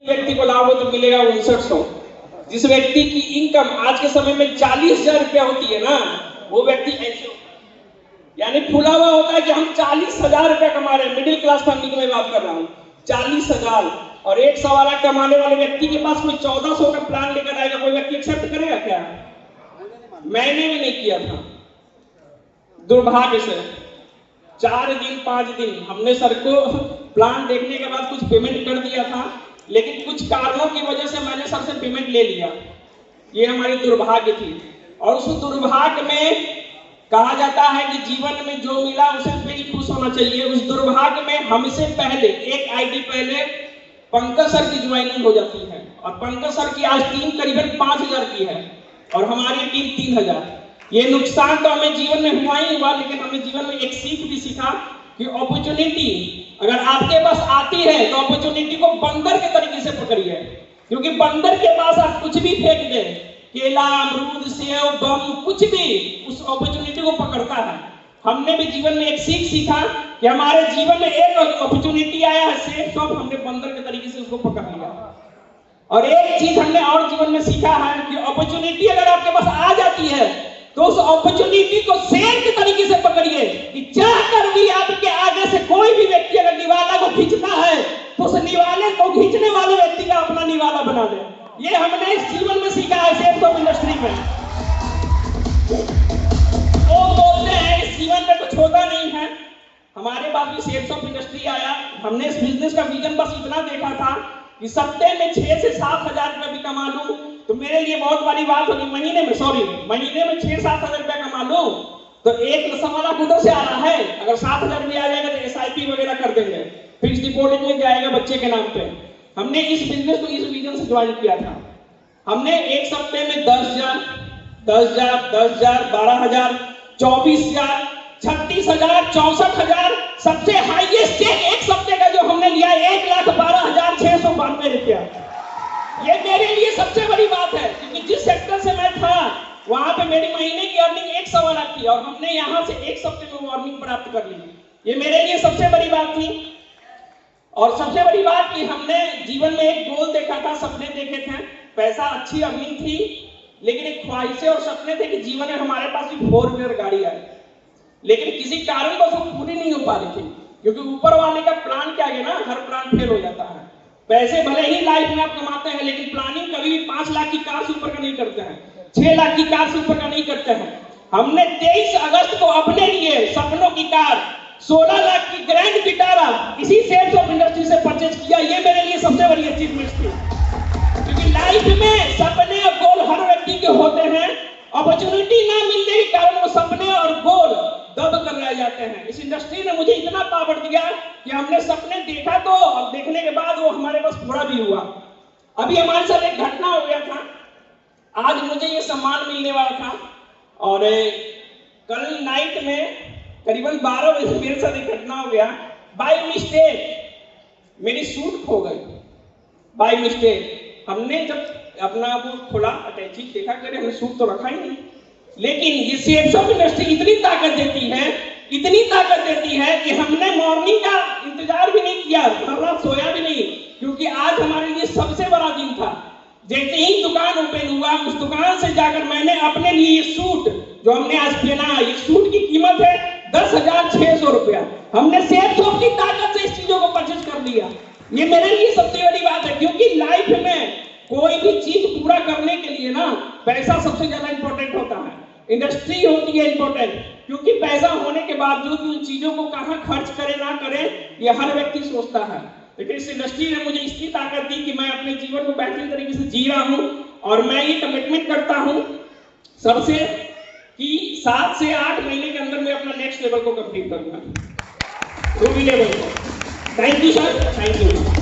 व्यक्ति को लाभ हो तो मिलेगा 5900। जिस व्यक्ति की इनकम आज के समय में 40,000 रुपया होती है ना, वो व्यक्ति ऐसे यानी फूला हुआ होता है कि हम 40,000 रुपया कमा रहे हैं। मिडिल क्लास फैमिली की मैं बात कर रहा हूँ, 40,000। और 1 लाख कमाने वाले व्यक्ति के पास कोई 1400 का प्लान लेकर आएगा, कोई व्यक्ति एक्सेप्ट करेगा क्या? मैंने भी नहीं किया था, दुर्भाग्य से। 4 दिन 5 दिन हमने सर को प्लान देखने के बाद कुछ पेमेंट कर दिया था, लेकिन कुछ कारणों की वजह से मैंने सर से पेमेंट ले लिया। ये हमारी दुर्भाग्य थी। और उस दुर्भाग्य में कहा जाता है कि जीवन में जो मिला उसे पे खुश होना चाहिए। उस दुर्भाग्य में हमसे पहले एक आईडी पहले पंकज सर की ज्वाइनिंग हो जाती है, और पंकज सर की आज टीम करीबन 5,000 की है और हमारी टीम 3,000। ये नुकसान तो हमें जीवन में हुआ ही हुआ, लेकिन हमने जीवन में एक सीख भी सीखा कि अपॉर्चुनिटी अगर आपके पास आती है तो अपॉर्चुनिटी को बंदर के तरीके से पकड़िए, क्योंकि बंदर के पास आप कुछ भी फेंक दें, केला, अमरूद, सेव, बम, कुछ भी उस अपॉर्चुनिटी को पकड़ता है। हमने भी जीवन में एक सीख सीखा कि हमारे जीवन में एक अपॉर्चुनिटी आया है, सेव सब हमने बंदर के तरीके से उसको पकड़ लिया। और एक चीज हमने और जीवन में सीखा है कि अपॉर्चुनिटी अगर आपके पास आ जाती है तो उस अपॉर्चुनिटी को शेर के तरीके से पकड़िए कि चाहकर भी आपके आगे से कोई भी व्यक्ति अगर निवाला को खींचता है तो उस निवाले को खींचने वाले व्यक्ति का अपना निवाला बना दे। ये हमने इस जीवन में सीखा है सेल्स ऑफ इंडस्ट्री में। वो बोलते हैं इस जीवन में कुछ होता नहीं है, हमारे पास भी सेल्स ऑफ इंडस्ट्री आया। हमने इस बिजनेस का विजन बस इतना देखा था कि सप्ते में 6 से 7,000 रुपए भी कमा लूं तो मेरे लिए बहुत बड़ी बात होगी। महीने में 6-7 हजार रुपया कमा लूं तो 1.25 लाख उधर से आ रहा है। अगर 7,000 भी आ जाएगा तो SIP वगैरह कर देंगे, फिक्स डिपॉजिट में जाएगा बच्चे के नाम पे। हमने इस बिजनेस को इस विजन से ज्वाइन किया था। हमने एक सप्ते में 10,000, 12,000, 24,000, 36,000, 64,000, सबसे हाईएस्ट चेक एक सप्ते का जो हमने लिया 1,12,692 रुपया। ये मेरे लिए सबसे बड़ी बात है, क्योंकि जिस सेक्टर से मैं था वहां पे मेरी महीने की अर्निंग 1.25 लाख थी और हमने यहां से एक सप्ते में वो अर्निंग प्राप्त कर ली। ये मेरे लिए सबसे बड़ी बात थी। और सबसे बड़ी बात कि हमने जीवन में एक गोल देखा था, सपने देखे थे, पैसा अच्छी अर्निंग थी, लेकिन एक ख्वाहिशें और सपने थे कि जीवन में हमारे पास भी 4 व्हीलर गाड़ी आए, लेकिन किसी कारण बस वो पूरी नहीं हो पा रही थी, क्योंकि ऊपर वाले का प्लान क्या है ना, हर प्लान फेल हो जाता है। पैसे भले ही लाइफ में आप कमाते हैं, लेकिन प्लानिंग कभी भी 5 लाख की कार से ऊपर का नहीं करते हैं, 6 लाख की कार से ऊपर का नहीं करते हैं। हमने 23 अगस्त को अपने लिए सपनों की कार 16 लाख की ग्रैंड विटारा इसी सेल्स ऑफ इंडस्ट्री से परचेज किया। ये मेरे लिए सबसे बड़ी अचीवमेंट थी, क्योंकि लाइफ में सपने और गोल हर व्यक्ति के होते हैं। अपॉर्चुनिटी ना मिलने के कारण वो सपने और गोल दब कर रह जाते हैं। इस इंडस्ट्री ने मुझे इतना पावर दिया कि हमने सपने देखा तो, और देखने के बाद वो हमारे पास पूरा भी हुआ। अभी हमारे साथ एक घटना हो गया था, आज मुझे ये सम्मान मिलने वाला था, और कल नाइट में करीबन 12 बजे मेरे साथ एक घटना हो गया। बाय मिस्टेक मेरी सूट खो गई, बाय मिस्टेक। हमने जब अपना वो खोला अटैची देखा, करे हमने सूट तो रखा ही नहीं, लेकिन ये सेल्स ऑफ इंडस्ट्री इतनी ताकत देती है, इतनी ताकत देती है कि हमने मॉर्निंग का इंतजार भी नहीं किया, हर रात सोया भी नहीं, क्योंकि आज हमारे लिए सबसे बड़ा दिन था। जैसे ही दुकान ओपन हुआ, उस दुकान से जाकर मैंने अपने लिए ये सूट जो हमने आज पहना है, ये सूट की कीमत है 10,600 रुपया। हमने सेल्स ऑफ की ताकत से इस चीजों को परचेज कर लिया। ये मेरे लिए सबसे बड़ी बात है, क्योंकि लाइफ में कोई भी चीज पूरा करने के लिए ना पैसा सबसे ज्यादा इंपॉर्टेंट होता है, इंडस्ट्री होती है इंपॉर्टेंट, क्योंकि पैसा होने के बावजूद भी उन चीजों को कहां खर्च करे ना करे ये हर व्यक्ति सोचता है। लेकिन इस इंडस्ट्री ने मुझे इसकी ताकत दी कि मैं अपने जीवन को बेहतरीन तरीके से जी रहा हूं, और मैं ये कमिटमेंट करता हूं सबसे कि 7 से 8 महीने के अंदर मैं अपना नेक्स्ट लेवल को कंप्लीट करूंगा, रूबी लेवल को। Thank you sir, thank you.